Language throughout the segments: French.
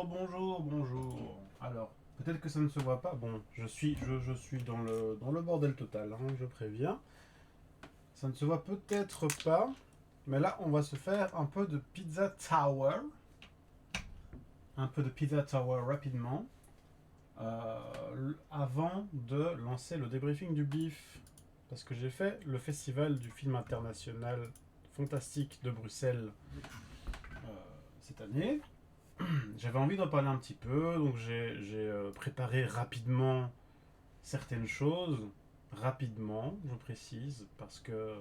bonjour. Alors, peut-être que ça ne se voit pas. Bon, je suis dans le bordel total, hein, je préviens. Ça ne se voit peut-être pas, mais là, on va se faire un peu de pizza tower. Un peu de pizza tower rapidement. Avant de lancer le débriefing du bif. Parce que j'ai fait le festival du film international fantastique de Bruxelles cette année. J'avais envie d'en parler un petit peu, donc j'ai préparé rapidement certaines choses. Rapidement, je précise, parce que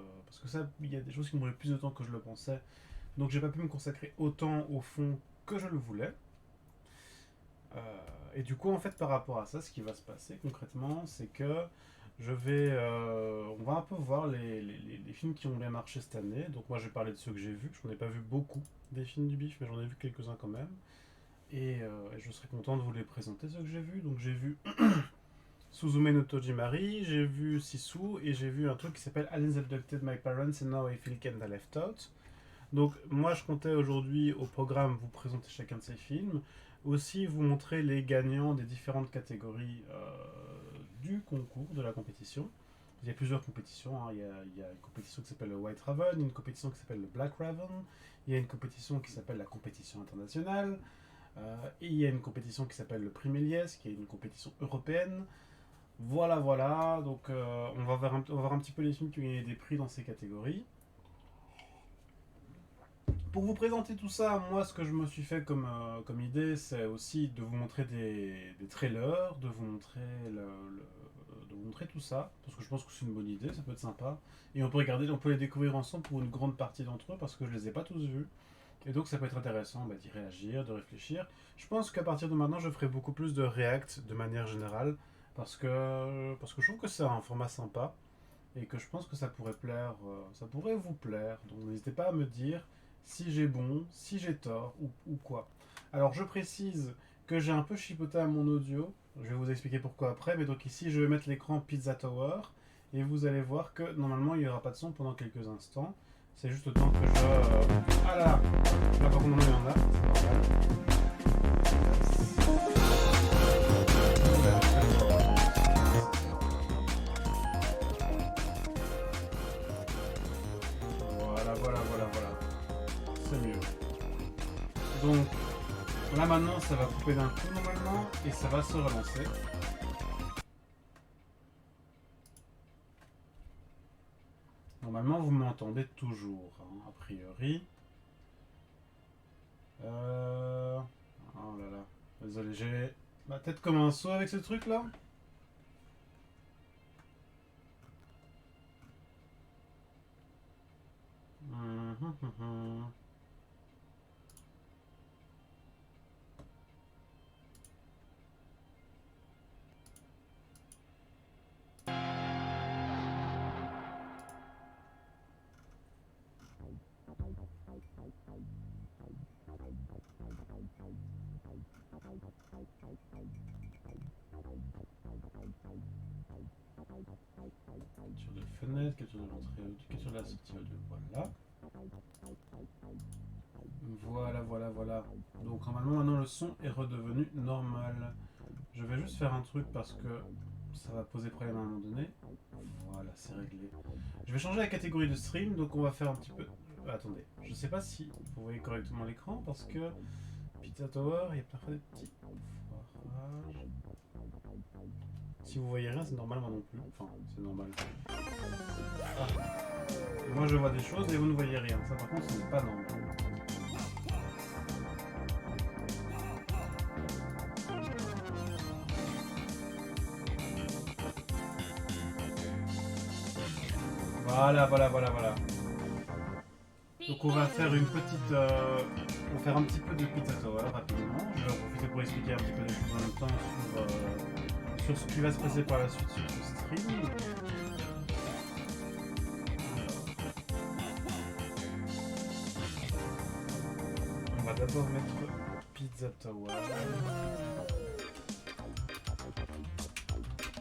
ça, il y a des choses qui m'ont pris plus de temps que je le pensais. Donc j'ai pas pu me consacrer autant au fond que je le voulais. Et du coup, en fait, par rapport à ça, ce qui va se passer concrètement, c'est que on va un peu voir les films qui ont bien marché cette année. Donc moi, je vais parler de ceux que j'ai vus. Je n'en ai pas vu beaucoup des films du bif, mais j'en ai vu quelques-uns quand même. Et je serais content de vous les présenter, ceux que j'ai vus. Donc j'ai vu Suzume no Tojimari, j'ai vu Sisu, et j'ai vu un truc qui s'appelle Aliens Abducted My Parents and Now I Feel Kinda Left Out. Donc moi je comptais aujourd'hui au programme vous présenter chacun de ces films, aussi vous montrer les gagnants des différentes catégories du concours, de la compétition. Il y a plusieurs compétitions, hein. Il y a une compétition qui s'appelle le White Raven, une compétition qui s'appelle le Black Raven, il y a une compétition qui s'appelle la compétition internationale, et il y a une compétition qui s'appelle le Prix Méliès, qui est une compétition européenne. Voilà, voilà. Donc, on va voir un petit peu les films qui ont gagné des prix dans ces catégories. Pour vous présenter tout ça, moi, ce que je me suis fait comme idée, c'est aussi de vous montrer des trailers, de vous montrer tout ça, parce que je pense que c'est une bonne idée, ça peut être sympa. Et on peut les découvrir ensemble pour une grande partie d'entre eux, parce que je les ai pas tous vus. Et donc ça peut être intéressant d'y réagir, de réfléchir. Je pense qu'à partir de maintenant, je ferai beaucoup plus de react de manière générale, parce que je trouve que c'est un format sympa, et que je pense que ça pourrait plaire, ça pourrait vous plaire. Donc n'hésitez pas à me dire si j'ai bon, si j'ai tort, ou quoi. Alors je précise que j'ai un peu chipoté à mon audio, je vais vous expliquer pourquoi après, mais donc ici je vais mettre l'écran Pizza Tower, et vous allez voir que normalement il n'y aura pas de son pendant quelques instants. C'est juste le temps que je... Ah là là. Là par contre, il y en a. C'est normal. Voilà, voilà, voilà, voilà. C'est mieux. Donc, là maintenant, ça va couper d'un coup normalement, et ça va se relancer. Normalement, vous m'entendez toujours, hein, a priori. Oh là là. Désolé, j'ai ma tête comme un seau avec ce truc là. Capture de fenêtre, capture de l'entrée, capture de la sortie audio. Voilà. Voilà, voilà, voilà. Donc normalement maintenant le son est redevenu normal. Je vais juste faire un truc parce que ça va poser problème à un moment donné. Voilà, c'est réglé. Je vais changer la catégorie de stream, donc on va faire un petit peu... Attendez, je sais pas si vous voyez correctement l'écran parce que Pizza Tower, il y a parfois des petits foirages. Si vous voyez rien, c'est normal, moi non plus. Enfin, c'est normal. Ah. Moi je vois des choses et vous ne voyez rien. Ça par contre, ce n'est pas normal. Voilà, voilà, voilà, voilà. Donc on va faire une petite... on va faire un petit peu de Pizza Tower rapidement. Je vais en profiter pour expliquer un petit peu les choses en même temps sur ce qui va se passer par la suite sur ce stream. On va d'abord mettre Pizza Tower.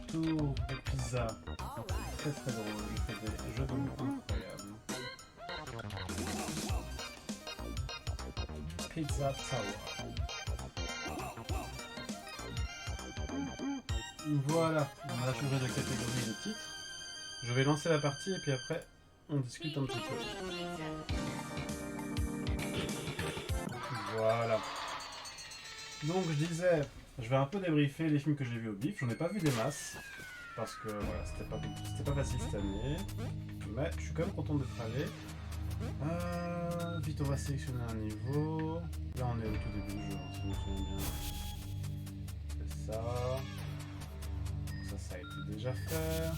Tour de pizza. Très très drôle, il fait des jeux de mots incroyables. Pizza Tower. Voilà, on a changé de catégorie de titre. Je vais lancer la partie et puis après on discute un petit peu. Voilà. Donc je disais, je vais un peu débriefer les films que j'ai vus au BIF. J'en ai pas vu des masses parce que voilà, c'était pas facile cette année. Mais je suis quand même content d'être allé. Vite, on va sélectionner un niveau. Là, on est au tout début du jeu, si je me souviens bien. C'est ça. Ça a été déjà fait.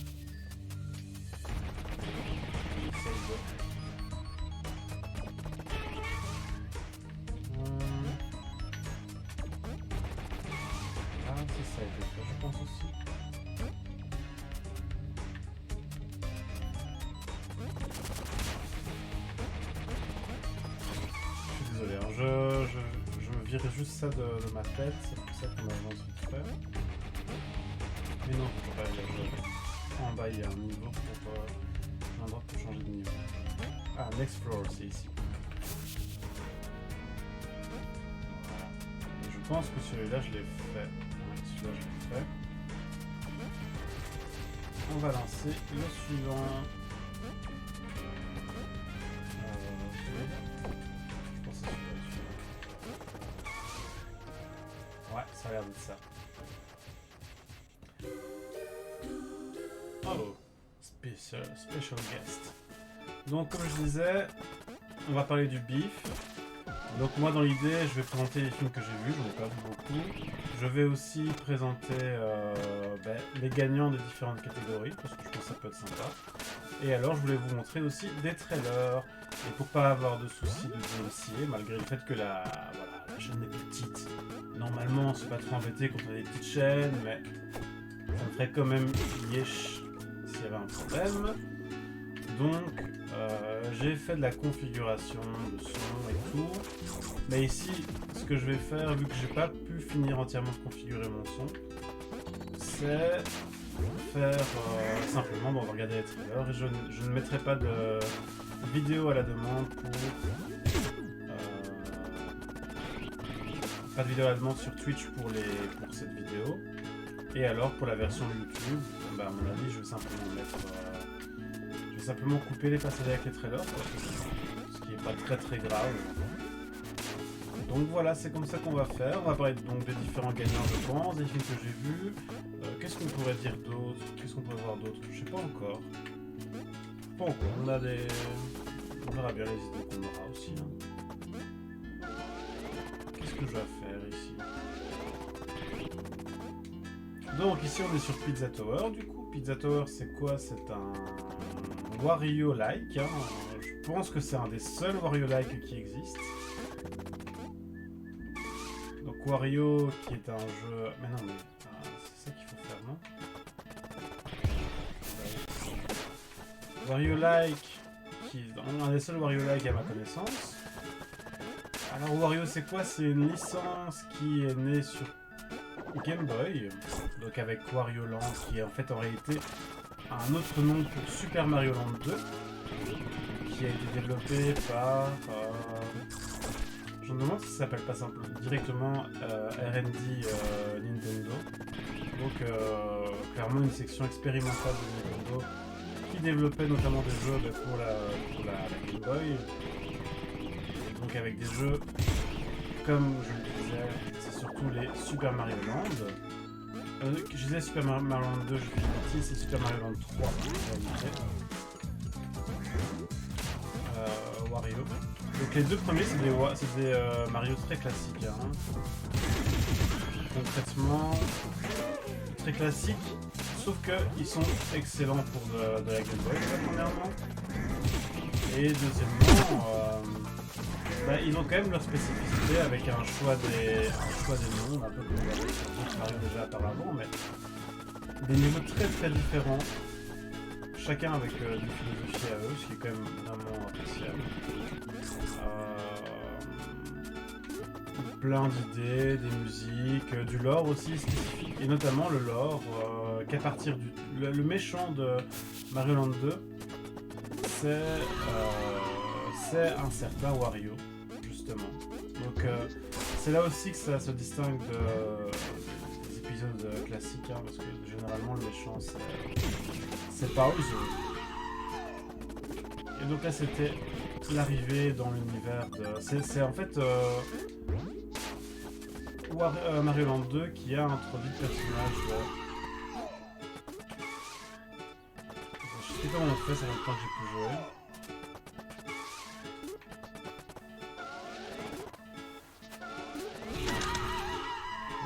Ah, ça a été fait, je pense aussi. Je suis désolé, hein. Je me vire juste ça de ma tête, c'est pour ça qu'on avance vite fait. Mais non, je peux pas aller là. En bas, il y a un niveau pour un endroit pour changer de niveau. Ah, Next Floor, c'est ici. Voilà. Et je pense que celui-là, je l'ai fait. Ouais, celui-là, je l'ai fait. On va lancer le suivant. Je pense que c'est celui-là. Ouais, ça a l'air d'être ça. Oh, special guest. Donc comme je disais, on va parler du BIF. Donc moi dans l'idée, je vais présenter les films que j'ai vus, j'en ai pas vu beaucoup. Je vais aussi présenter les gagnants des différentes catégories, parce que je pense que ça peut être sympa. Et alors je voulais vous montrer aussi des trailers. Et pour pas avoir de soucis de DMCA, malgré le fait que la chaîne est petite. Normalement c'est pas trop embêté quand on a des petites chaînes, mais ça me ferait quand même yesh s'il y avait un problème. Donc j'ai fait de la configuration de son et tout. Mais ici, ce que je vais faire, vu que j'ai pas pu finir entièrement de configurer mon son, c'est faire simplement, on va regarder les trailers et je ne mettrai pas de vidéo à la demande pas de vidéo à la demande sur Twitch pour cette vidéo. Et alors pour la version YouTube, à mon avis, je vais simplement couper les passages avec les trailers, ce qui est pas très grave. Donc voilà, c'est comme ça qu'on va faire. On va parler donc des différents gagnants, je pense, des films que j'ai vus. Qu'est-ce qu'on pourrait dire d'autre? Qu'est-ce qu'on pourrait voir d'autre? Je sais pas encore. Pas encore. On verra bien les idées qu'on aura aussi. Hein. Qu'est-ce que je vais faire ici? Donc ici on est sur Pizza Tower. Du coup, Pizza Tower c'est quoi? C'est un Wario-like. Hein. Je pense que c'est un des seuls Wario-like qui existe. Donc Wario qui est un jeu... Mais non, mais c'est ça qu'il faut faire, non? Wario-like, qui est un des seuls Wario-like à ma connaissance. Alors Wario c'est quoi? C'est une licence qui est née sur Game Boy, donc avec Wario Land, qui est en fait en réalité un autre nom pour Super Mario Land 2, qui a été développé par... je me demande si ça s'appelle pas simplement directement R&D Nintendo. Donc clairement une section expérimentale de Nintendo qui développait notamment des jeux pour la Game Boy. Et donc avec des jeux comme je le disais, c'est surtout les Super Mario Land. Je disais Super Mario Land 2, je fais une bêtise, c'est Super Mario Land 3 en réalité. Wario. Donc les deux premiers c'est des Mario très classiques. Hein. Concrètement, très classiques, sauf qu'ils sont excellents pour de la Game Boy premièrement. Et deuxièmement, ils ont quand même leur spécificité avec un choix des noms, un peu comme on l'avait sur d'autres Mario déjà auparavant, mais des niveaux très différents. Chacun avec une philosophie à eux, ce qui est quand même vraiment appréciable. Plein d'idées, des musiques, du lore aussi spécifique, et notamment le lore qu'à partir du... Le méchant de Mario Land 2, c'est un certain Wario, justement. Donc c'est là aussi que ça se distingue des épisodes épisode classique, hein, parce que généralement le méchant c'est Bowser. Et donc là c'était l'arrivée dans l'univers de... C'est en fait Mario Land 2 qui a introduit le personnage de... Je sais pas comment on fait, ça fait longtemps que j'ai pu jouer.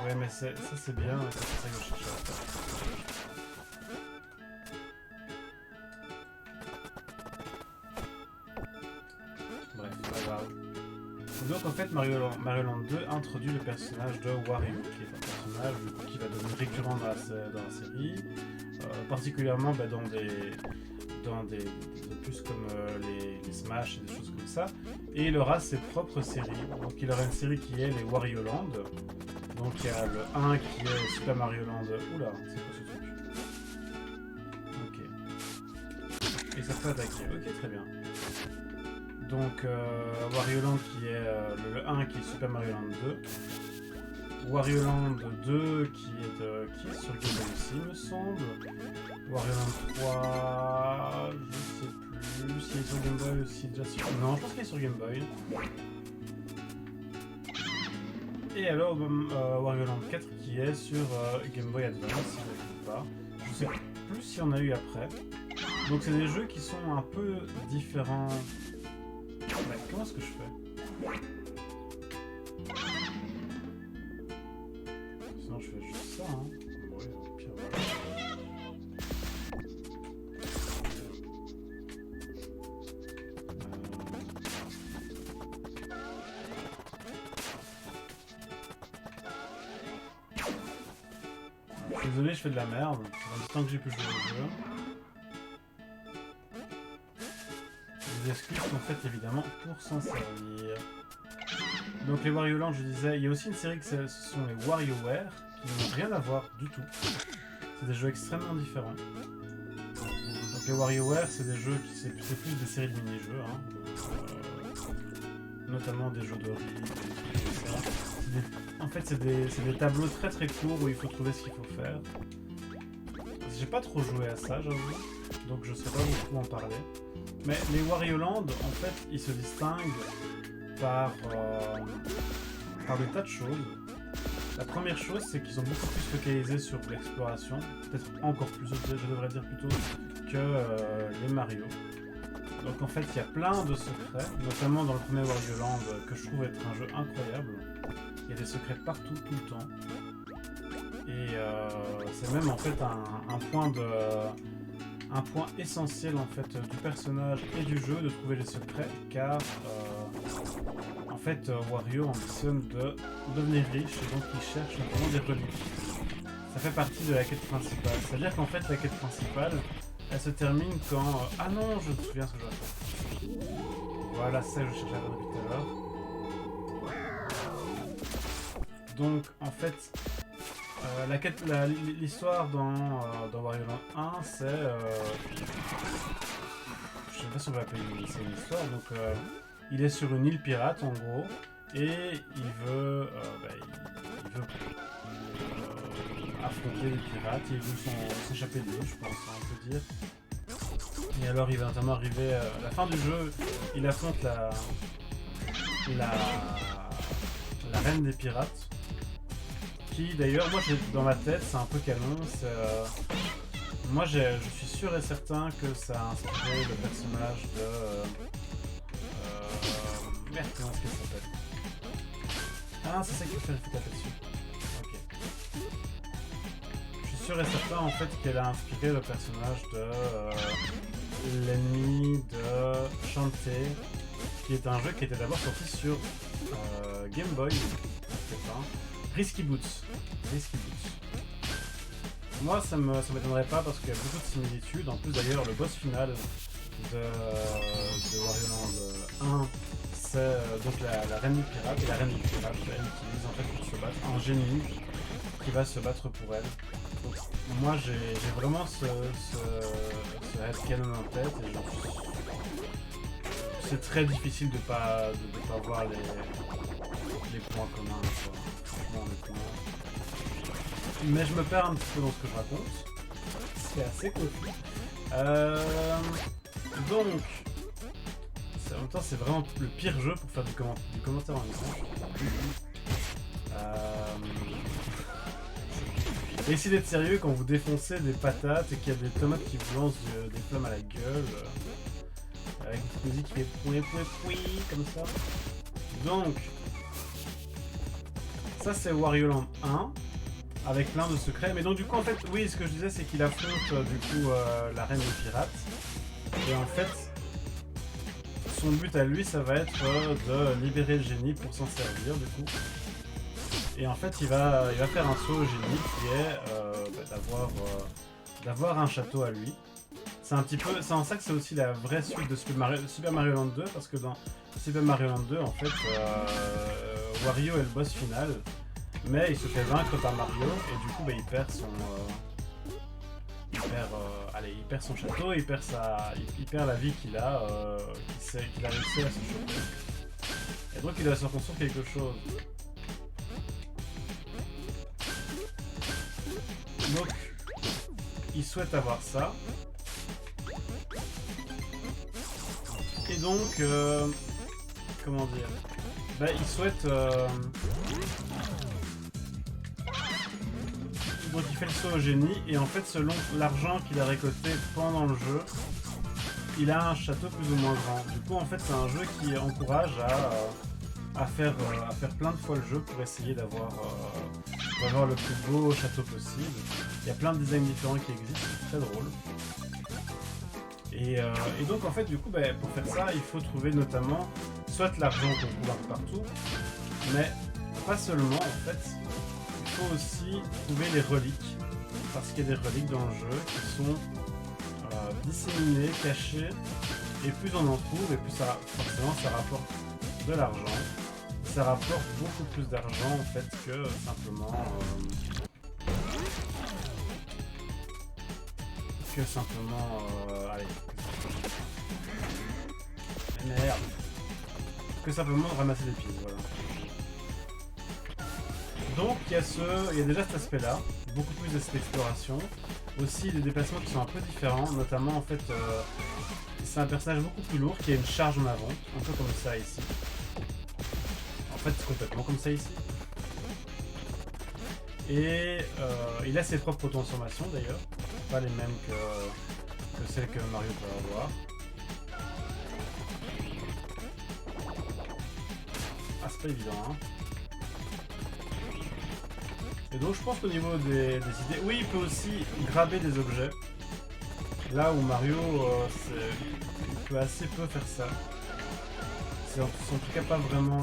Ouais, mais ça c'est bien, c'est ça que je cherchais à faire. Bref, pas grave. Donc en fait, Mario Land 2 introduit le personnage de Wario, qui est un personnage qui va devenir récurrent dans la série, particulièrement dans des opus comme les Smash et des choses comme ça. Et il aura ses propres séries. Donc il aura une série qui est les Wario Land. Donc il y a le 1 qui est Super Mario Land. Oula, c'est quoi ce truc? Ok. Et ça peut attaquer. Ok, très bien. Donc Wario Land qui est le 1 qui est Super Mario Land 2. Wario Land 2 qui est sur Game Boy aussi, il me semble. Wario Land 3, je sais plus s'il est sur Game Boy aussi déjà sur... Non, je pense qu'il est sur Game Boy. Et alors Wario Land 4 qui est sur Game Boy Advance, si je ne me trompe pas. Je sais plus s'il y en a eu après. Donc c'est des jeux qui sont un peu différents. Ouais, comment est-ce que je fais? Sinon je fais juste ça, hein. Ouais, au pire, voilà. Désolé, je fais de la merde. Ça fait longtemps que j'ai pu jouer au jeu. Les excuses sont faites évidemment pour s'en servir. Donc les Wario Land, je disais, il y a aussi une série que ce sont les WarioWare, qui n'ont rien à voir du tout. C'est des jeux extrêmement différents. Donc les WarioWare, c'est des jeux qui c'est plus des séries de mini-jeux, hein. Notamment des jeux de riz, des trucs comme ça. En fait, c'est des tableaux très très courts où il faut trouver ce qu'il faut faire. J'ai pas trop joué à ça, j'avoue, donc je sais pas beaucoup en parler. Mais les Wario Land, en fait, ils se distinguent par des tas de choses. La première chose, c'est qu'ils sont beaucoup plus focalisés sur l'exploration, peut-être encore plus, je devrais dire plutôt, que les Mario. Donc en fait, il y a plein de secrets, notamment dans le premier Wario Land, que je trouve être un jeu incroyable. Il y a des secrets partout, tout le temps. Et c'est même en fait un point essentiel en fait du personnage et du jeu de trouver les secrets, car en fait Wario ambitionne de devenir riche et donc il cherche notamment des reliques. Ça fait partie de la quête principale. C'est-à-dire qu'en fait la quête principale, elle se termine quand... ah non, je me souviens ce que je dois faire. Voilà, c'est ça que je cherchais à faire depuis tout à l'heure. Donc en fait, l'histoire dans Wario Land 1, c'est... je sais pas si on va appeler ça une histoire, donc il est sur une île pirate en gros, et il veut affronter les pirates, il veut s'échapper de l'île, je pense, on peut dire. Et alors il va notamment arriver à la fin du jeu, il affronte la reine des pirates. Qui d'ailleurs, moi dans ma tête, c'est un peu canon. Moi je suis sûr et certain que ça a inspiré le personnage de... merde, comment est-ce qu'elle s'appelle? Ah, c'est ça qui fait taper dessus. Ok. Je suis sûr et certain en fait qu'elle a inspiré le personnage de l'ennemi de Shantae, qui est un jeu qui était d'abord sorti sur Game Boy. Risky Boots. Moi, ça m'étonnerait pas parce qu'il y a beaucoup de similitudes. En plus, d'ailleurs, le boss final de Wario Land 1, c'est donc la reine du pirate. Et la reine du pirate, elle utilise en fait pour se battre un génie qui va se battre pour elle. Donc, moi, j'ai vraiment ce headcanon en tête et c'est très difficile de pas voir les points communs, quoi. Franchement, honnêtement. Mais je me perds un petit peu dans ce que je raconte. C'est assez confus. Donc, en même temps, c'est vraiment le pire jeu pour faire du commentaire en image. Essayez d'être sérieux quand vous défoncez des patates et qu'il y a des tomates qui vous lancent des flammes à la gueule. Avec une petite musique qui fait poué poué poué comme ça. Donc, ça c'est Wario Land 1 avec plein de secrets. Mais donc du coup en fait, oui, ce que je disais c'est qu'il affronte du coup la reine des pirates. Et en fait, son but à lui ça va être de libérer le génie pour s'en servir du coup. Et en fait il va faire un saut au génie qui est d'avoir un château à lui. C'est en ça que c'est aussi la vraie suite de Super Mario Land 2, parce que dans Super Mario Land 2, en fait, Wario est le boss final, mais il se fait vaincre par Mario, et du coup, bah, il perd son château, il perd la vie qu'il a réussi à se choper. Et donc, il doit se reconstruire quelque chose. Donc, il souhaite avoir ça. Et donc, comment dire, bah, il souhaite, donc il fait le saut au génie, et en fait selon l'argent qu'il a récolté pendant le jeu, il a un château plus ou moins grand. Du coup en fait c'est un jeu qui encourage à faire plein de fois le jeu pour essayer d'avoir le plus beau château possible. Il y a plein de designs différents qui existent, c'est très drôle. Et donc en fait du coup pour faire ça il faut trouver notamment soit l'argent qu'on trouve un peu partout, mais pas seulement en fait, il faut aussi trouver les reliques, parce qu'il y a des reliques dans le jeu qui sont disséminées, cachées, et plus on en trouve et plus forcément ça rapporte de l'argent, ça rapporte beaucoup plus d'argent en fait que simplement allez. Merde. Que simplement ramasser des pièces, voilà. Donc il y a déjà cet aspect là, beaucoup plus d'aspect exploration. Aussi des déplacements qui sont un peu différents, notamment en fait c'est un personnage beaucoup plus lourd qui a une charge en avant, un peu comme ça ici. En fait c'est complètement comme ça ici. Et il a ses propres transformations d'ailleurs, pas les mêmes que celles que Mario peut avoir. Ah c'est pas évident hein. Et donc je pense qu'au niveau des idées, oui il peut aussi graber des objets. Là où Mario il peut assez peu faire ça. C'est en tout cas pas vraiment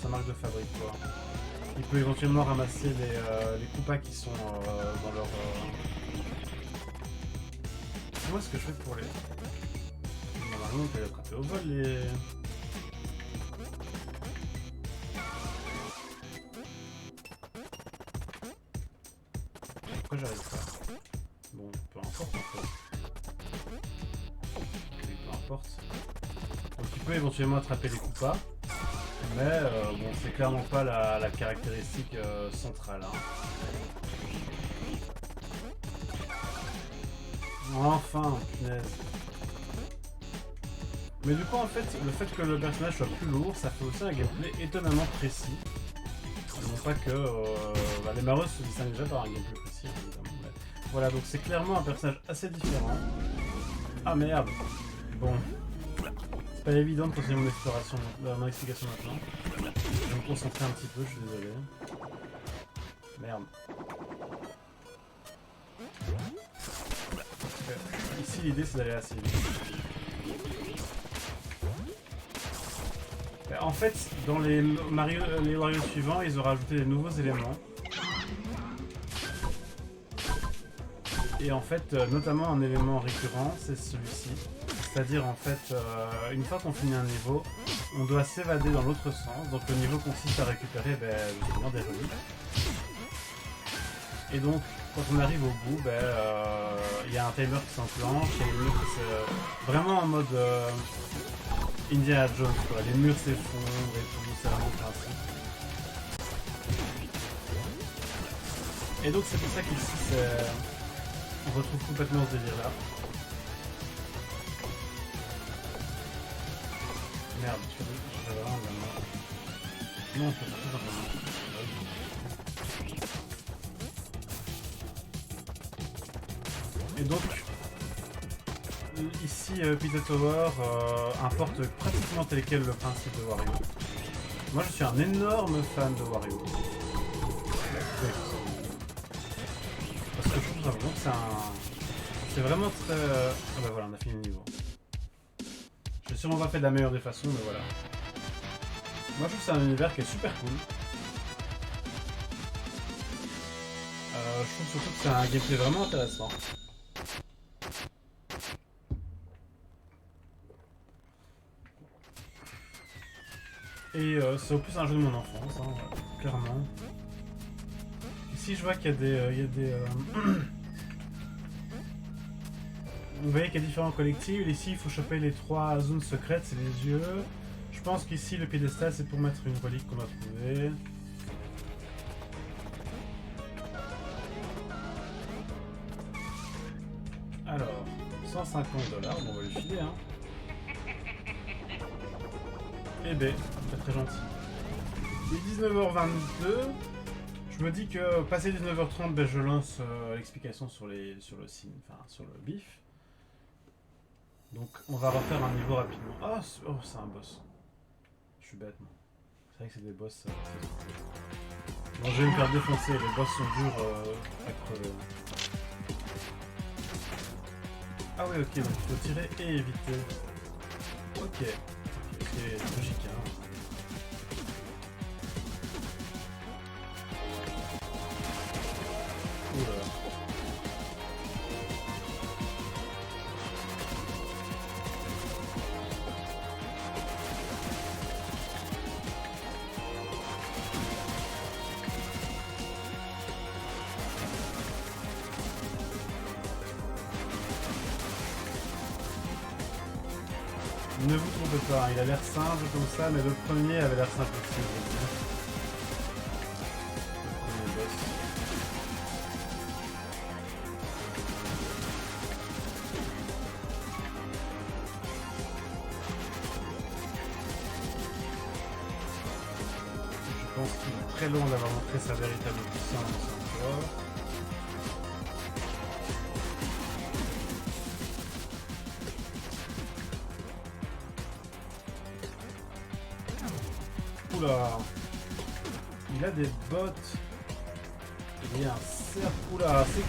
sa marque de fabrique quoi. Il peut éventuellement ramasser les Koopas qui sont dans leur... Comment est-ce que je fais pour les... Normalement on peut les attraper au vol les... Pourquoi j'arrive pas? Bon, peu importe en fait. Oui, peu importe. Donc il peut éventuellement attraper les Koopas. Mais bon, c'est clairement pas la caractéristique centrale. Hein. Enfin, punaise. Mais du coup, en fait, le fait que le personnage soit plus lourd, ça fait aussi un gameplay étonnamment précis. Non pas que les Mario se distinguent déjà par un gameplay précis, évidemment. Mais voilà, donc c'est clairement un personnage assez différent. Ah merde. Bon. C'est pas évident de continuer mon exploration, mon explication maintenant. Je vais me concentrer un petit peu, je suis désolé. Merde. Ici l'idée c'est d'aller assez vite. En fait, dans les Wario suivants, ils ont rajouté des nouveaux éléments. Et en fait, notamment un élément récurrent, c'est celui-ci. C'est-à-dire en fait, une fois qu'on finit un niveau, on doit s'évader dans l'autre sens. Donc le niveau consiste à récupérer justement des reliques. Et donc, quand on arrive au bout, il y a un timer qui s'enclenche et les murs vraiment en mode Indiana Jones, quoi. Les murs s'effondrent et tout, c'est vraiment le principe. Et donc c'est pour ça qu'ici on retrouve complètement ce délire là. Merde, je vais vraiment la main. Non, on peut pas tout simplement. Et donc, ici, Pizza Tower importe pratiquement tel quel le principe de Wario. Moi, je suis un énorme fan de Wario. Parce que je trouve simplement que c'est vraiment très... Ah bah voilà, on a fini le niveau. J'ai sûrement pas fait de la meilleure des façons, mais voilà. Moi, je trouve que c'est un univers qui est super cool. Je trouve surtout que c'est un gameplay vraiment intéressant. Et c'est au plus un jeu de mon enfance, hein, clairement. Ici, je vois qu'il y a des vous voyez qu'il y a différents collectibles. Ici, il faut choper les 3 zones secrètes, c'est les yeux. Je pense qu'ici, le piédestal, c'est pour mettre une relique qu'on a trouvée. Alors, 150$, bon, on va lui filer, hein. Eh ben, c'est très gentil. Il est 19h22. Je me dis que passé 19h30, ben, je lance l'explication sur le signe, enfin sur le bif. Donc on va refaire un niveau rapidement. Oh, c'est un boss. Je suis bête, moi. C'est vrai que c'est des boss. Bon, je vais me faire défoncer. Les boss sont durs à crever. Ah oui, ok, donc il faut tirer et éviter. Ok. C'est logique, hein. Oula. Ne vous trompez pas, il a l'air simple comme ça, mais le premier avait l'air simple aussi. Le premier boss. Je pense qu'il est très long d'avoir montré sa véritable puissance encore. Oula, il a des bottes. Il y a un cerf. Oula, c'est...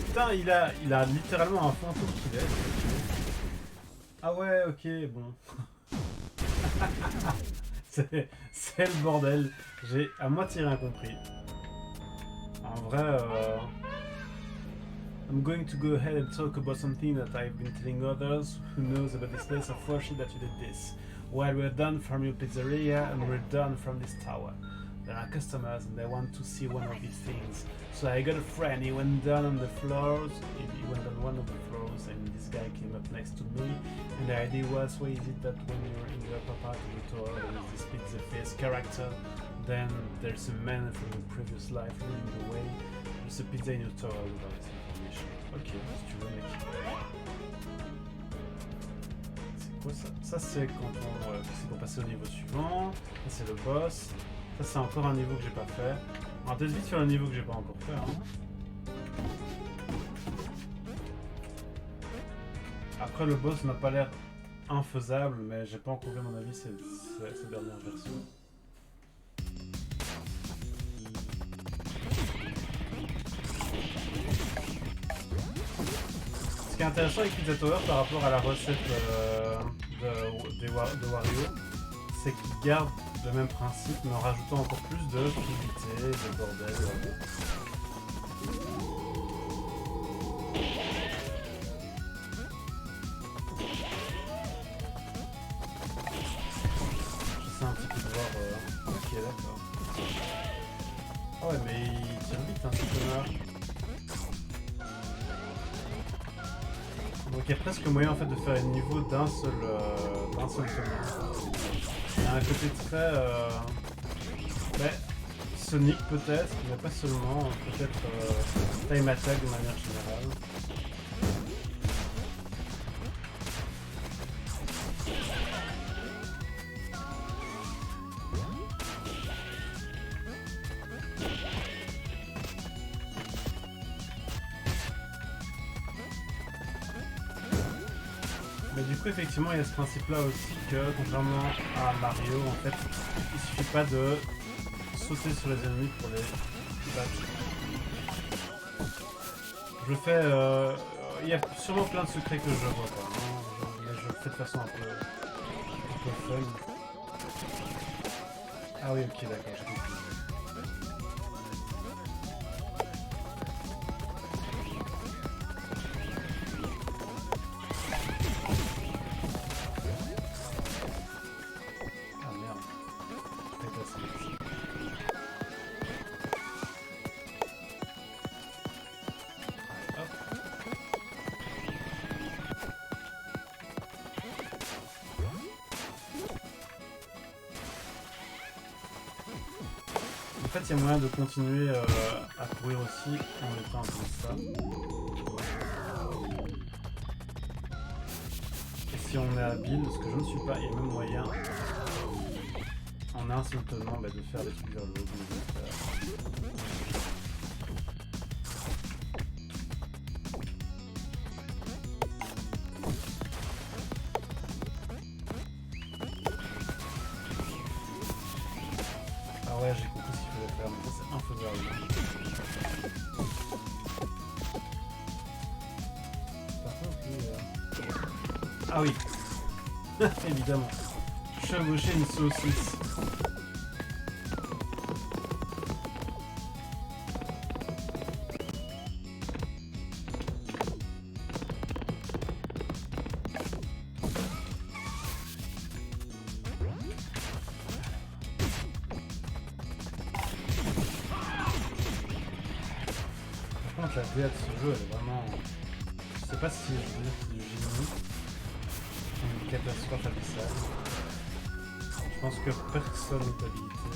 Putain, il a littéralement un fantôme qui l'aide. Ah ouais, ok, bon. c'est le bordel. J'ai à moitié rien compris. En vrai, I'm going to go ahead and talk about something that I've been telling others who knows about this place of worship that you did this. Well, we're done from your pizzeria and we're done from this tower. There are customers and they want to see one of these things. So I got a friend, he went down on the floors, he went on one of the floors and this guy came up next to me. And the idea was, why is it that when you're in the upper part of the tower there is this pizza face character, then there's a man from the previous life leading the way. There's a pizza in your tower without this information. Ok, si tu veux mec. Quoi ça? Ça c'est quand c'est pour passer au niveau suivant. Ça c'est le boss. Ça c'est encore un niveau que j'ai pas fait. On va peut-être vite faire un niveau que j'ai pas encore fait. Hein. Après le boss n'a pas l'air infaisable, mais j'ai pas encore vu à mon avis cette dernière version. Ce qui est intéressant avec Pizza Tower par rapport à la recette de Wario, c'est qu'il garde le même principe mais en rajoutant encore plus de fluidité, de bordel. J'essaie un petit peu de voir... Ok, d'accord. Ah ouais, mais il tire vite, hein, ce connard. Donc il y a presque moyen en fait de faire un niveau d'un seul tenant. Il y a un côté très... Sonic peut-être, mais pas seulement, peut-être Time Attack de manière générale. Mais du coup, effectivement, il y a ce principe-là aussi que, contrairement à Mario, en fait, il suffit pas de sauter sur les ennemis pour les battre. Je fais... il y a sûrement plein de secrets que je vois pas, hein. Mais je le fais de façon un peu fun. Ah oui, ok, d'accord, j'ai compris. Ah merde, je vais passer ici. Allez, hop. En fait, il y a moyen de continuer à courir aussi en étant comme ça. Et si on est habile, ce que je ne suis pas, il y a même moyen en un seul tenant de faire des trucs vers le haut. Ah ouais, j'ai compris ce qu'il fallait faire, mais ça c'est infaisable. Par contre, ah oui, évidemment. Chevaucher une saucisse. Par contre, la DA de ce jeu, elle est vraiment... Je sais pas si je veux dire c'est du génie. Une catastrophe abyssale. Je pense que personne n'est habilité.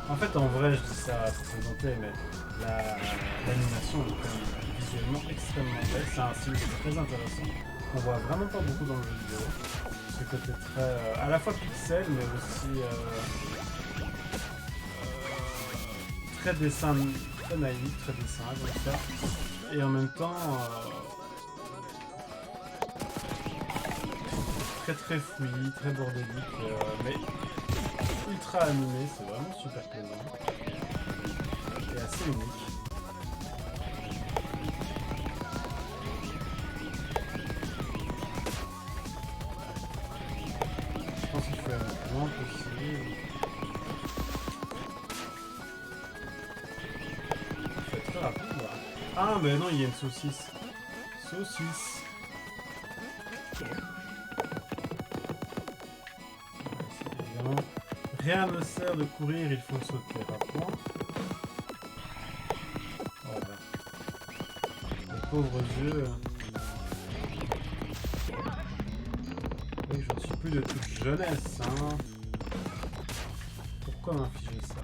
En fait, en vrai, je dis ça pour présenter, mais l'animation est quand même visuellement extrêmement belle. C'est un style très intéressant. On voit vraiment pas beaucoup dans le jeu vidéo. Ce côté très... à la fois pixel, mais aussi... très dessin, très naïf, très dessin, comme ça. Et en même temps... très fouillis, très bordélique, mais ultra animé, c'est vraiment super plaisant. Et assez unique. Je pense qu'il faut aller le plus loin possible. Il faut être très rapide là. Ah mais non, il y a une saucisse. Saucisse. Rien ne sert de courir, il faut sauter à point. Voilà. Les pauvres yeux. Oui, je ne suis plus de toute jeunesse, hein. Pourquoi m'infliger ça?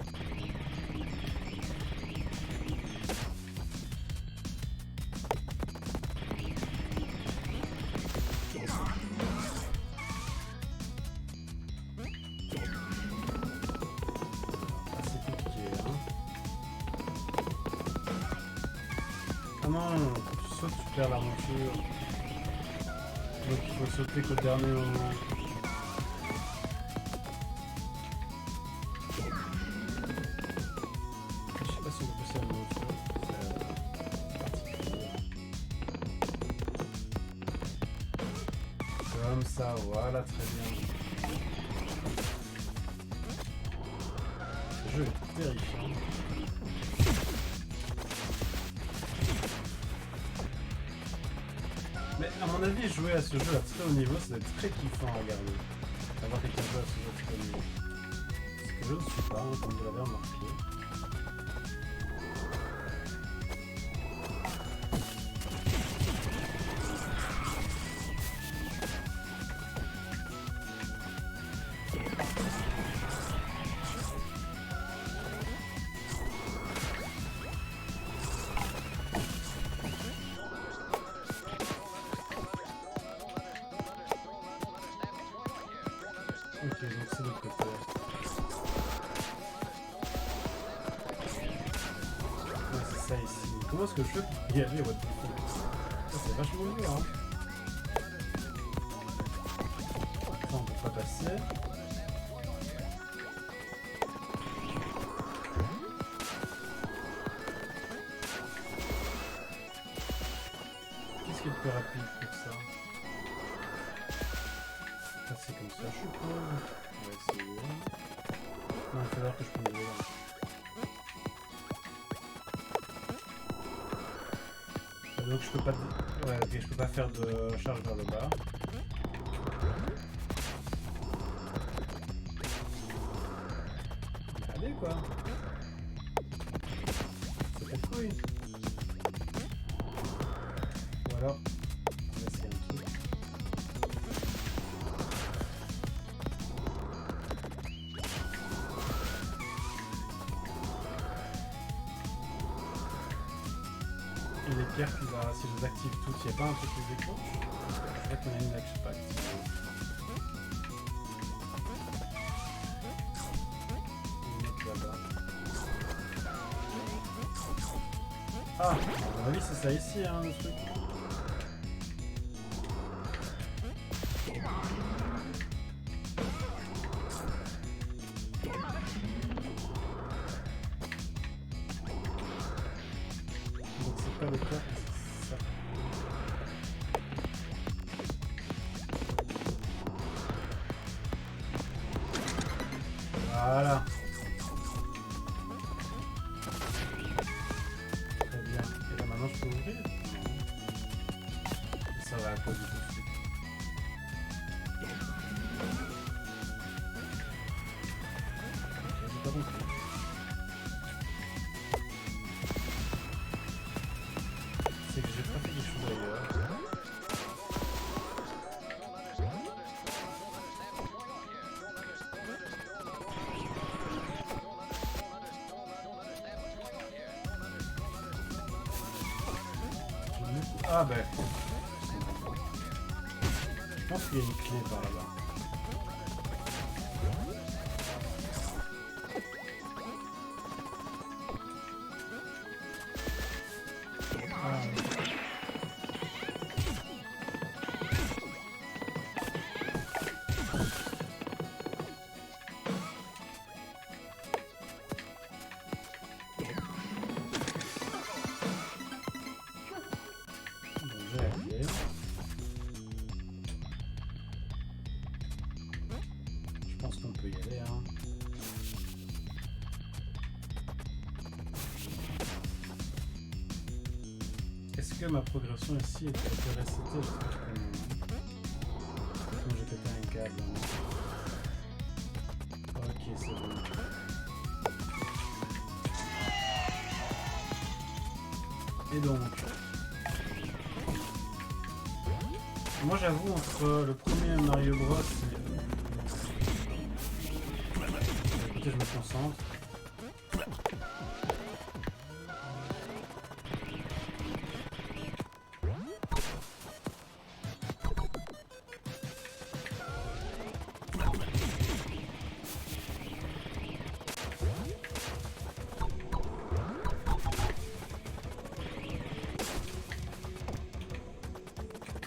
Ah non, quand tu sautes, tu perds la monture. Donc il faut sauter qu'au dernier moment. Je sais pas si on peut passer la monture. C'est particulier. Comme ça, voilà, très bien. Ce jeu est terrifiant. Mais à mon avis, jouer à ce jeu à très haut niveau, ça doit être très kiffant à regarder. Avoir quelqu'un jouer à ce jeu à très haut niveau. Ce que je ne suis pas, hein, comme vous l'avez remarqué. ça ici. Comment est-ce que je fais pour y aller? What the fuck? Ça, c'est vachement dur, hein. Ça, on peut pas passer. Qu'est-ce qui est le plus rapide pour ça? Passer comme ça, je suppose. On va essayer. Non, il faut voir que je prenne le donc je peux pas... Ouais, ok, je peux pas faire de charge vers le bas. Allez quoi. C'est pas de couille. Ou alors... On va essayer un truc. Et les pierres, si je les active toutes, il n'y a pas un truc qui les déclenche? Je crois qu'il y en a une là que je sais pas activer. Une autre là-bas. Ah, à mon avis c'est ça ici, hein, le truc. Donc c'est pas le cas, c'est ça. Voilà. Très bien. Et là maintenant je peux ouvrir. Ça va à cause du tout. J'ai pas compris. C'est que j'ai pas fait des choses ailleurs. Ah ben. Je pense qu'il y a une clé par là-bas. Ah, oui. Bon, j'ai la clé. Je pense qu'on peut y aller, hein. Est-ce que ma progression ici était resetée? J'espère que non. Sinon j'ai pété un câble. Hein. Ok, c'est bon. Et donc... Moi j'avoue, entre le premier Mario Bros et... Écoutez, je me concentre.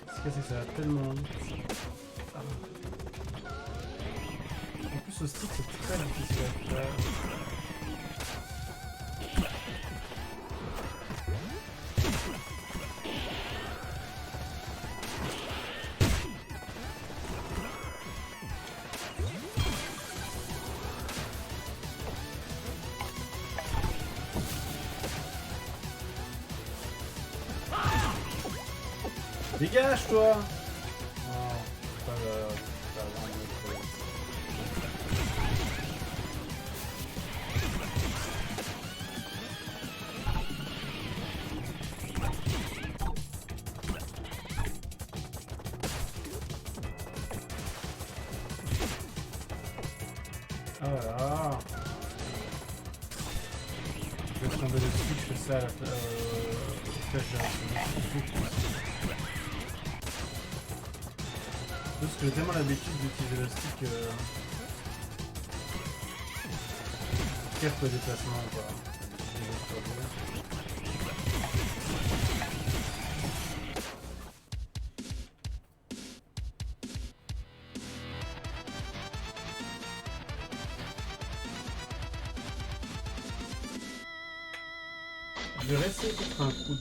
Ce que ça va tellement vite. Ah. En plus au stick c'est très difficile à faire. Dégage toi! Non, c'est pas vraiment notre... Ah voilà! Je vais tomber le stick, je fais ça à la flèche directement. Parce que j'ai tellement l'habitude d'utiliser le stick carte de déplacement quoi. Je vais essayer de faire un coup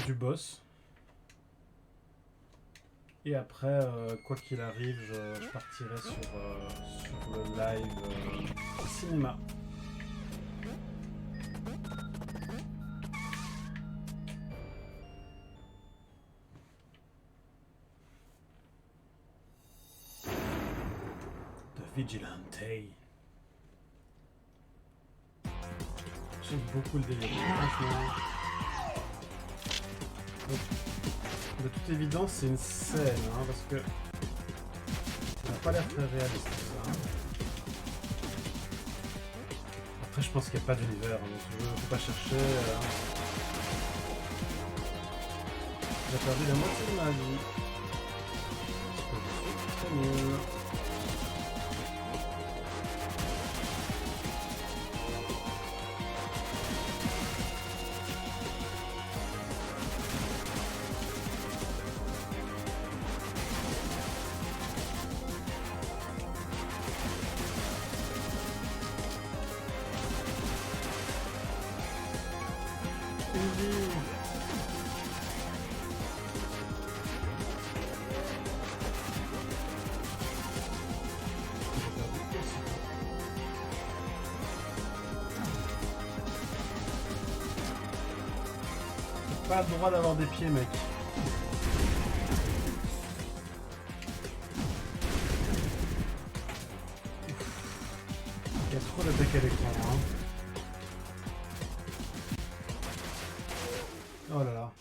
du boss. Et après, quoi qu'il arrive, je partirai sur le live cinéma. The Vigilante. J'aime beaucoup le délire, franchement. Donc, de toute évidence, c'est une scène, hein, parce que ça n'a pas l'air très réaliste tout ça. Après, je pense qu'il n'y a pas d'univers dans ce jeu, faut pas chercher. J'ai perdu la moitié de ma vie. Je suis très nul. Pas le droit d'avoir des pieds, mec. Il y a trop d'attaques à l'écran, hein. Oh là là.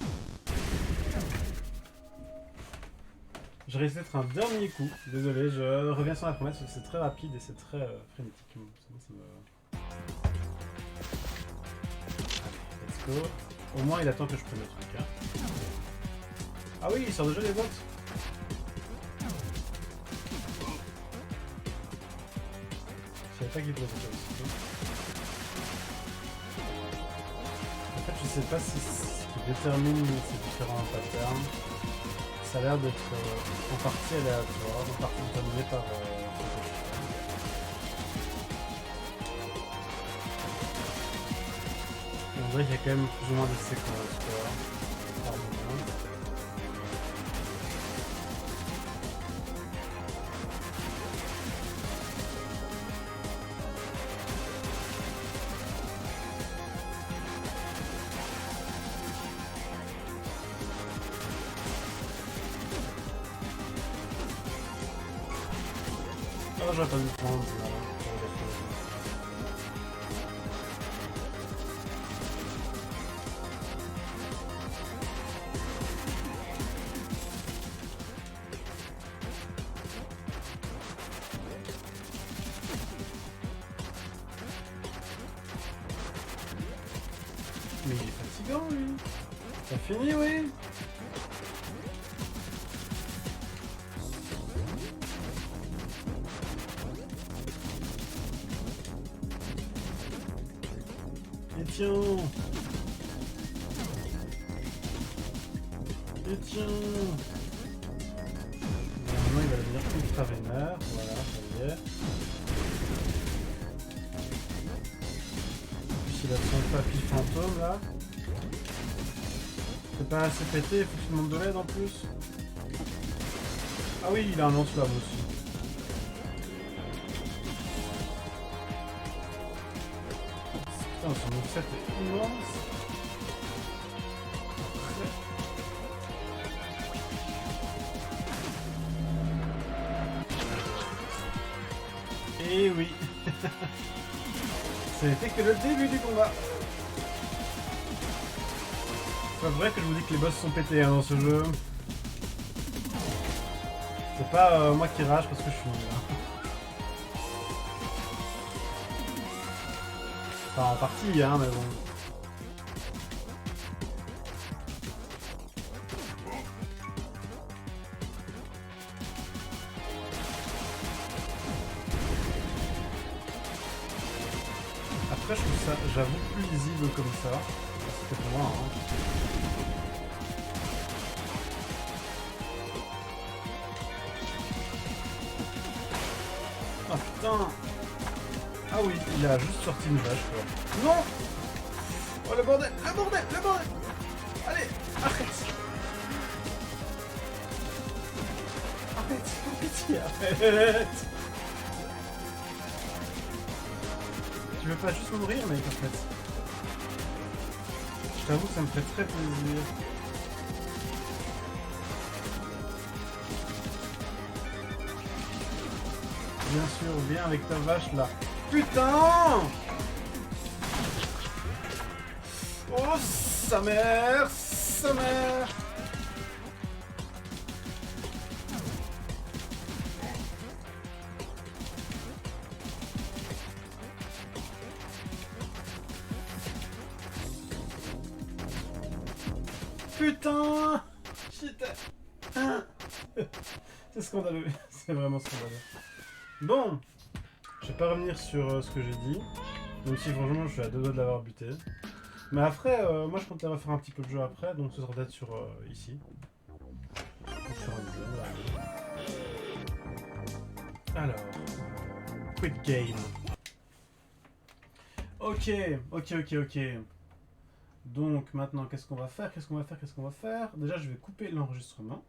Je risque d'être un dernier coup. Désolé, je reviens sur la promesse parce que c'est très rapide et c'est très frénétique. Ça me... Allez, let's go. Au moins, il attend que je prenne le truc. Hein. Ah oui, il sort déjà les bots. Je savais pas qu'il pouvait faire aussi. En fait, je sais pas si ce qui détermine ces différents patterns, ça a l'air d'être en partie aléatoire, en partie déterminé par... On dirait qu'il y a quand même plus ou moins des séquences, quoi. Par moment. Ah, j'aurais pas dû le prendre, là. Mais il est fatigant, lui. T'as fini, oui. Et tiens. Et tiens. Normalement, il va devenir ultra vénère. Voilà, ça y est. Il a son papy fantôme là. C'est pas assez pété, il faut que tu demandes de l'aide en plus. Ah oui, il a un lance-flamme aussi. Putain, son moveset est immense. Et oui. Ce n'était que le début du combat. C'est pas vrai que je vous dis que les boss sont pétés hein, dans ce jeu. C'est pas moi qui rage parce que je suis nul. Hein. Enfin en partie hein mais bon. Après je trouve ça j'avoue plus lisible comme ça. C'était pour moi hein. Ah putain. Ah oui, il a juste sorti une vache quoi. Non. Oh le bordel, le bordel, le bordel. Allez, arrête. Arrête. Tu veux pas juste mourir, mec, en fait. Je t'avoue, ça me fait très plaisir. Bien sûr, viens avec ta vache là. Putain! Oh, sa mère! Sa mère! Putain! Shit! C'est scandaleux, c'est vraiment scandaleux. Bon, je vais pas revenir sur ce que j'ai dit, même si franchement je suis à deux doigts de l'avoir buté. Mais après, moi je comptais refaire un petit peu de jeu après, donc ce sera peut-être sur ici. Ou sur un jeu, voilà. Alors, quit game. Ok. Donc maintenant, qu'est-ce qu'on va faire? Déjà, je vais couper l'enregistrement.